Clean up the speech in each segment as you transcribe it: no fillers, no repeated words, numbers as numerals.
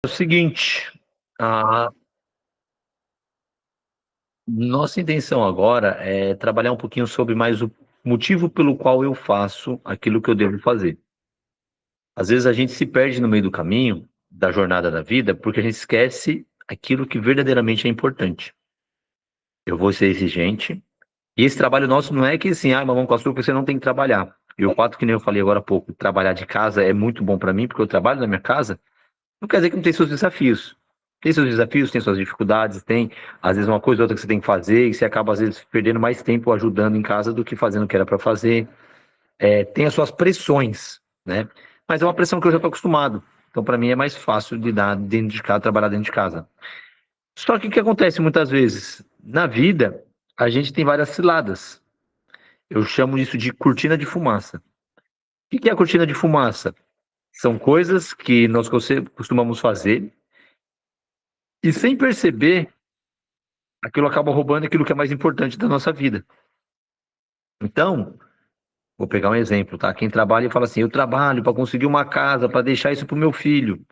É o seguinte, a nossa intenção agora é trabalhar um pouquinho sobre mais o motivo pelo qual eu faço aquilo que eu devo fazer. Às vezes a gente se perde no meio do caminho, da jornada da vida, porque a gente esquece aquilo que verdadeiramente é importante. Eu vou ser exigente, e esse trabalho nosso não é que assim, mamão com açúcar, você não tem que trabalhar. E o fato que nem eu falei agora há pouco, trabalhar de casa é muito bom para mim, porque eu trabalho na minha casa. Não quer dizer que não tem seus desafios. Tem seus desafios, tem suas dificuldades, tem às vezes uma coisa ou outra que você tem que fazer e você acaba às vezes perdendo mais tempo ajudando em casa do que fazendo o que era para fazer. Tem as suas pressões, né? Mas é uma pressão que eu já estou acostumado. Então, para mim, é mais fácil de dar dentro de casa, trabalhar dentro de casa. Só que o que acontece muitas vezes? Na vida, a gente tem várias ciladas. Eu chamo isso de cortina de fumaça. O que é a cortina de fumaça? São coisas que nós costumamos fazer e sem perceber aquilo acaba roubando aquilo que é mais importante da nossa vida. Então, vou pegar um exemplo, tá? Quem trabalha e fala assim: eu trabalho para conseguir uma casa, para deixar isso para o meu filho.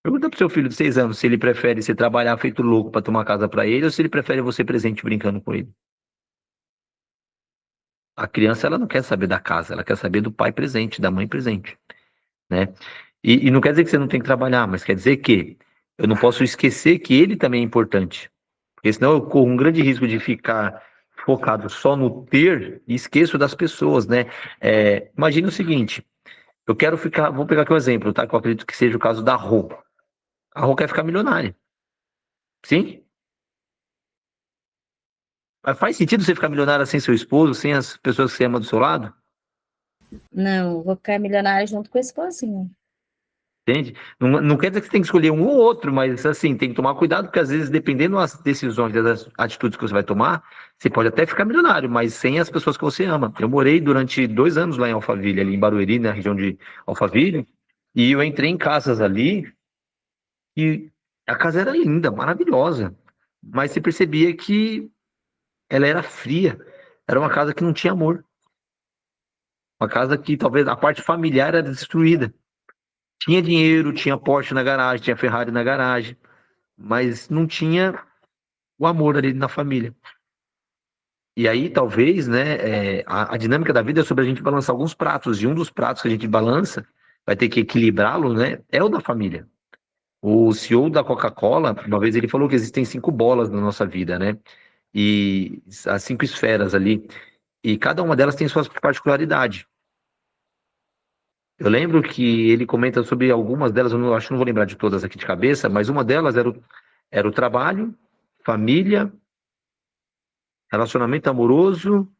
Pergunta pro seu filho de 6 anos se ele prefere você trabalhar feito louco para ter uma casa para ele ou se ele prefere você presente brincando com ele. A criança, ela não quer saber da casa, ela quer saber do pai presente, da mãe presente, né? E não quer dizer que você não tem que trabalhar, mas quer dizer que eu não posso esquecer que ele também é importante. Porque senão eu corro um grande risco de ficar focado só no ter e esqueço das pessoas, né? Imagina o seguinte, eu quero ficar, vou pegar aqui um exemplo, tá? Que eu acredito que seja o caso da Rô. A Rô quer ficar milionária, sim? Mas faz sentido você ficar milionária sem seu esposo, sem as pessoas que você ama do seu lado? Não, vou ficar milionária junto com o esposinho. Entende? Não quer dizer que você tem que escolher um ou outro, mas assim, tem que tomar cuidado, porque às vezes, dependendo das decisões, das atitudes que você vai tomar, você pode até ficar milionário, mas sem as pessoas que você ama. Eu morei durante 2 anos lá em Alphaville, ali em Barueri, na região de Alphaville, e eu entrei em casas ali e a casa era linda, maravilhosa, mas você percebia que ela era fria. Era uma casa que não tinha amor. Uma casa que talvez a parte familiar era destruída. Tinha dinheiro, tinha Porsche na garagem, tinha Ferrari na garagem, mas não tinha o amor ali na família. E aí, talvez, né, a dinâmica da vida é sobre a gente balançar alguns pratos, e um dos pratos que a gente balança, vai ter que equilibrá-lo, né, é o da família. O CEO da Coca-Cola, uma vez ele falou que existem 5 bolas na nossa vida, né, e as 5 esferas ali, e cada uma delas tem suas particularidades. Eu lembro que ele comenta sobre algumas delas, eu não, acho que não vou lembrar de todas aqui de cabeça, mas uma delas era o trabalho, família, relacionamento amoroso,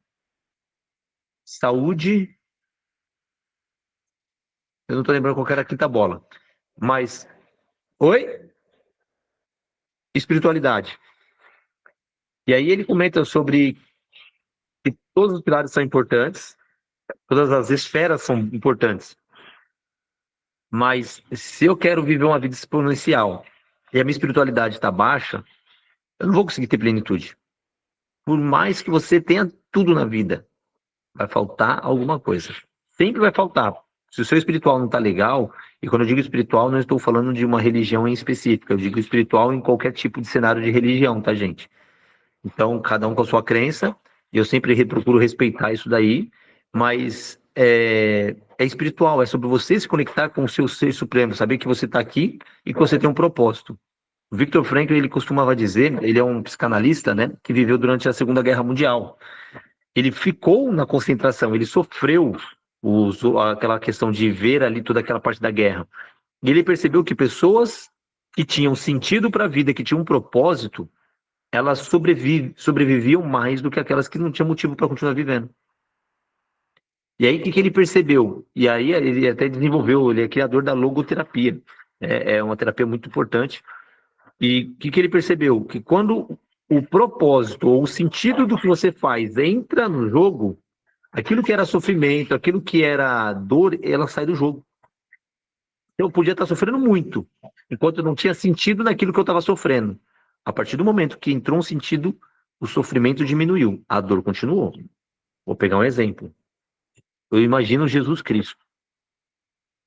saúde. Eu não estou lembrando qual era a quinta bola. Mas, oi? Espiritualidade. E aí ele comenta sobre que todos os pilares são importantes, todas as esferas são importantes. Mas se eu quero viver uma vida exponencial e a minha espiritualidade está baixa, eu não vou conseguir ter plenitude. Por mais que você tenha tudo na vida, vai faltar alguma coisa. Sempre vai faltar. Se o seu espiritual não está legal, e quando eu digo espiritual, não estou falando de uma religião em específica, eu digo espiritual em qualquer tipo de cenário de religião, tá, gente? Então, cada um com a sua crença, e eu sempre procuro respeitar isso daí, mas é espiritual, é sobre você se conectar com o seu ser supremo, saber que você está aqui e que você tem um propósito. O Viktor Frankl, ele costumava dizer, ele é um psicanalista, né, que viveu durante a Segunda Guerra Mundial. Ele ficou na concentração, ele sofreu aquela questão de ver ali toda aquela parte da guerra. E ele percebeu que pessoas que tinham sentido para a vida, que tinham um propósito, elas sobreviviam mais do que aquelas que não tinham motivo para continuar vivendo. E aí, o que ele percebeu? E aí, ele até desenvolveu, ele é criador da logoterapia. É uma terapia muito importante. E o que ele percebeu? Que quando o propósito ou o sentido do que você faz entra no jogo, aquilo que era sofrimento, aquilo que era dor, ela sai do jogo. Eu podia estar sofrendo muito, enquanto eu não tinha sentido naquilo que eu estava sofrendo. A partir do momento que entrou um sentido, o sofrimento diminuiu, a dor continuou. Vou pegar um exemplo. Eu imagino Jesus Cristo.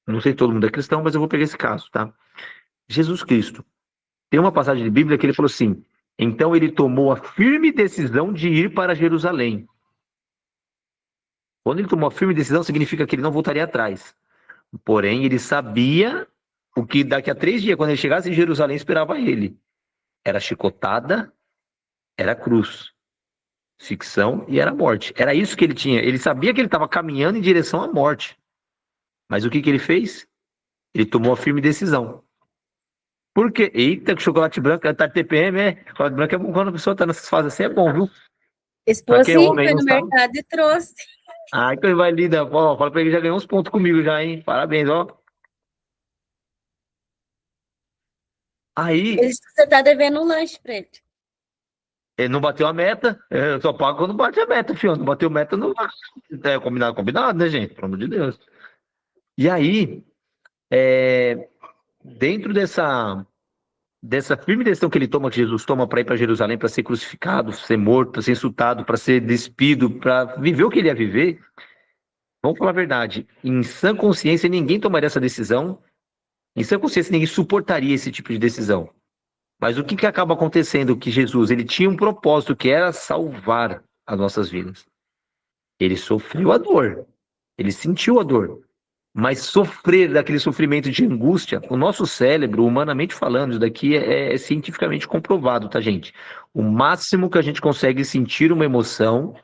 Não sei se todo mundo é cristão, mas eu vou pegar esse caso, tá? Jesus Cristo. Tem uma passagem de Bíblia que ele falou assim: então ele tomou a firme decisão de ir para Jerusalém. Quando ele tomou a firme decisão, significa que ele não voltaria atrás. Porém, ele sabia o que daqui a 3 dias, quando ele chegasse em Jerusalém, esperava ele. Era chicotada, era cruz, ficção e era morte. Era isso que ele tinha. Ele sabia que ele estava caminhando em direção à morte. Mas o que ele fez? Ele tomou a firme decisão. Por quê? Eita, que chocolate branco, tá TPM, é? Chocolate branco é bom quando a pessoa tá nessas fases assim, é bom, viu? Pra quem é Esposinho homem aí foi não no sabe. mercado e trouxe. Ai, que vai linda. Ó, fala pra ele que já ganhou uns pontos comigo já, hein? Parabéns, ó. Aí, Você tá devendo um lanche pra ele. ele não bateu a meta. Eu só pago quando bate a meta, filho. Não bateu meta, não. É combinado, combinado, né, gente? Pelo amor de Deus. E aí, dentro dessa firme decisão que ele toma, que Jesus toma para ir para Jerusalém, para ser crucificado, ser morto, para ser insultado, para ser despido, para viver o que ele ia viver, vamos falar a verdade, em sã consciência ninguém tomaria essa decisão, em sã consciência ninguém suportaria esse tipo de decisão. Mas o que acaba acontecendo? Que Jesus, ele tinha um propósito que era salvar as nossas vidas. Ele sofreu a dor, ele sentiu a dor, mas sofrer daquele sofrimento de angústia, o nosso cérebro, humanamente falando, isso daqui é cientificamente comprovado, tá, gente? O máximo que a gente consegue sentir uma emoção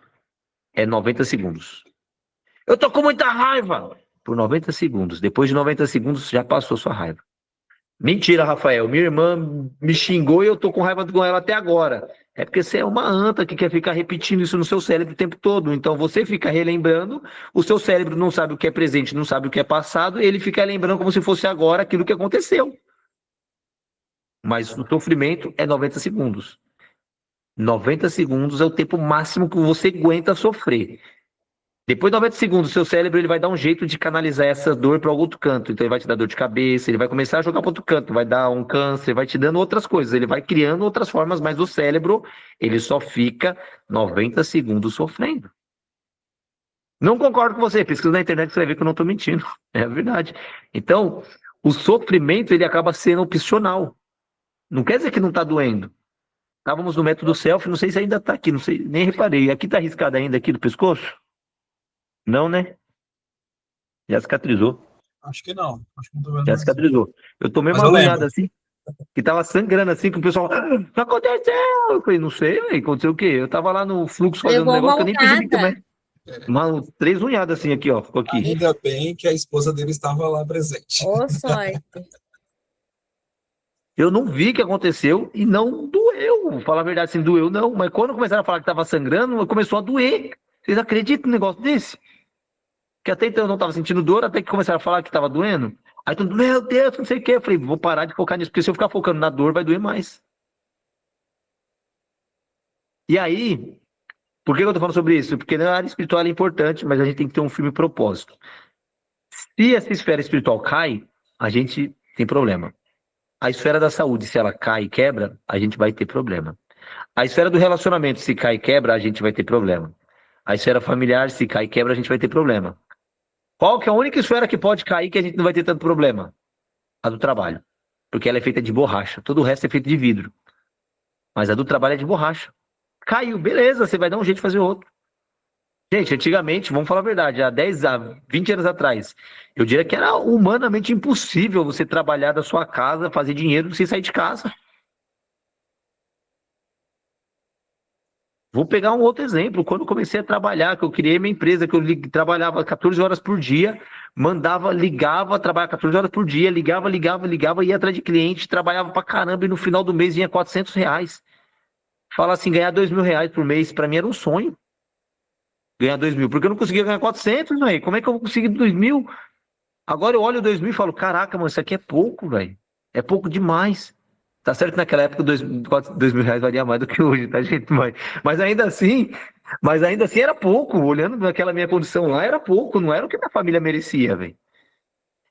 é 90 segundos. Eu tô com muita raiva! Por 90 segundos. Depois de 90 segundos, já passou sua raiva. Mentira, Rafael. Minha irmã me xingou e eu tô com raiva com ela até agora. É porque você é uma anta que quer ficar repetindo isso no seu cérebro o tempo todo. Então você fica relembrando, o seu cérebro não sabe o que é presente, não sabe o que é passado, e ele fica lembrando como se fosse agora aquilo que aconteceu. Mas o sofrimento é 90 segundos. 90 segundos é o tempo máximo que você aguenta sofrer. Depois de 90 segundos, o seu cérebro ele vai dar um jeito de canalizar essa dor para algum outro canto. Então ele vai te dar dor de cabeça, ele vai começar a jogar para outro canto, vai dar um câncer, vai te dando outras coisas, ele vai criando outras formas, mas o cérebro ele só fica 90 segundos sofrendo. Não concordo com você, pesquisa na internet você vai ver que eu não estou mentindo. É a verdade. Então, o sofrimento ele acaba sendo opcional. Não quer dizer que não está doendo. Estávamos no método selfie, não sei se ainda está aqui, não sei, nem reparei. Aqui está arriscado ainda aqui do pescoço? Não, né? Já cicatrizou. Acho que não. Acho que não tô vendo Já mais, não. cicatrizou. Eu tomei Mas uma eu agulhada lembro. assim, que tava sangrando assim, que o pessoal, o que aconteceu? Eu falei, não sei, véi, aconteceu o quê? Eu tava lá no fluxo fazendo um Levou negócio uma que eu nem percebi que unhada. mais. Uma, 3 unhadas assim aqui, ó, ficou aqui. Ainda bem que a esposa dele estava lá presente. Ô, sorte. Eu não vi o que aconteceu e não doeu. Vou falar a verdade, assim, doeu não. Mas quando começaram a falar que tava sangrando, começou a doer. Vocês acreditam num negócio desse? Que até então eu não tava sentindo dor, até que começaram a falar que tava doendo. Aí todo mundo, meu Deus, não sei o quê. Eu falei, vou parar de focar nisso, porque se eu ficar focando na dor, vai doer mais. E aí, por que eu tô falando sobre isso? Porque na área espiritual é importante, mas a gente tem que ter um firme propósito. Se essa esfera espiritual cai, a gente tem problema. A esfera da saúde, se ela cai e quebra, a gente vai ter problema. A esfera do relacionamento, se cai e quebra, a gente vai ter problema. A esfera familiar, se cai e quebra, a gente vai ter problema. Qual que é a única esfera que pode cair que a gente não vai ter tanto problema? A do trabalho. Porque ela é feita de borracha. Todo o resto é feito de vidro. Mas a do trabalho é de borracha. Caiu, beleza, você vai dar um jeito de fazer outro. Gente, antigamente, vamos falar a verdade, há 10, há 20 anos atrás, eu diria que era humanamente impossível você trabalhar da sua casa, fazer dinheiro sem sair de casa. Vou pegar um outro exemplo. Quando eu comecei a trabalhar, que eu criei minha empresa, que eu trabalhava 14 horas por dia, mandava, ligava, trabalhava 14 horas por dia, ligava, ia atrás de cliente, trabalhava pra caramba e no final do mês vinha R$ 400. Fala assim, ganhar R$ 2.000 por mês, pra mim era um sonho. Ganhar 2.000, porque eu não conseguia ganhar 400, velho. Como é que eu vou conseguir 2.000? Agora eu olho o 2.000 e falo, caraca, mano, isso aqui é pouco, velho. É pouco demais. Tá certo que naquela época R$ 2.000 valia mais do que hoje, tá, gente? Mas ainda assim era pouco. Olhando naquela minha condição lá, era pouco. Não era o que minha família merecia, velho.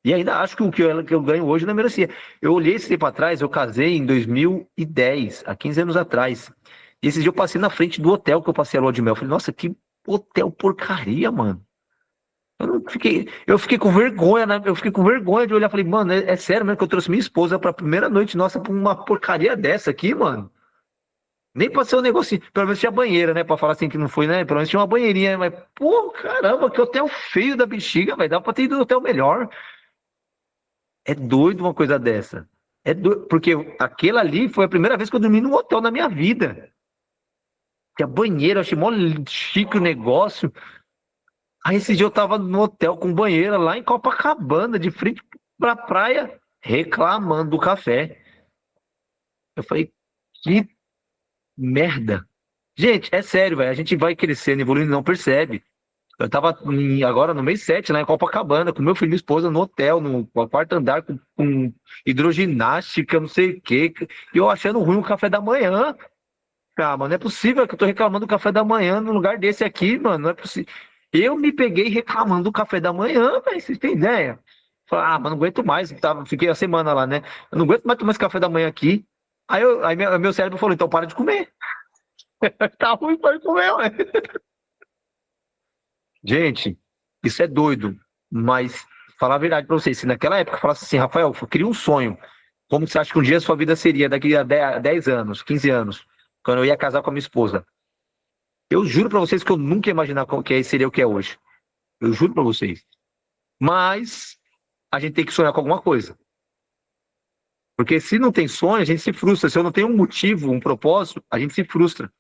E ainda acho que o que eu ganho hoje não merecia. Eu olhei esse tempo atrás, eu casei em 2010, há 15 anos atrás. E esse dia eu passei na frente do hotel que eu passei a lua de mel. Eu falei, nossa, que hotel porcaria, mano. Eu fiquei com vergonha, né? Eu fiquei com vergonha de olhar e falei, mano, é sério mesmo que eu trouxe minha esposa pra primeira noite nossa pra uma porcaria dessa aqui, mano? Nem pra ser um negocinho, pelo menos tinha banheira, né? Pra falar assim que não foi, né? Pelo menos tinha uma banheirinha, mas, pô, caramba, que hotel feio da bexiga, vai dar pra ter ido no hotel melhor. É doido uma coisa dessa. É doido, porque aquela ali foi a primeira vez que eu dormi num hotel na minha vida. Tinha banheiro, eu achei mó chique o negócio. Aí esse dia eu tava no hotel com banheira lá em Copacabana, de frente pra praia, reclamando do café. Eu falei, que merda. Gente, é sério, velho. A gente vai crescendo, evoluindo, e não percebe. Eu tava agora no mês 7 lá em Copacabana, com meu filho e minha esposa no hotel, no quarto andar, com hidroginástica, não sei o quê. E eu achando ruim o café da manhã. Ah, mano, não é possível que eu tô reclamando do café da manhã num lugar desse aqui, mano. Não é possível. Eu me peguei reclamando do café da manhã, velho. Vocês têm ideia? Falei, ah, mas não aguento mais. Fiquei a semana lá, né? Eu não aguento mais tomar esse café da manhã aqui. Aí meu cérebro falou, então para de comer. Tá ruim, para de comer, ué. Gente, isso é doido. Mas, falar a verdade pra vocês, se naquela época eu falasse assim, Rafael, eu queria um sonho. Como você acha que um dia a sua vida seria daqui a 10 anos, 15 anos, quando eu ia casar com a minha esposa? Eu juro pra vocês que eu nunca ia imaginar que seria o que é hoje. Eu juro pra vocês. Mas a gente tem que sonhar com alguma coisa. Porque se não tem sonho, a gente se frustra. Se eu não tenho um motivo, um propósito, a gente se frustra.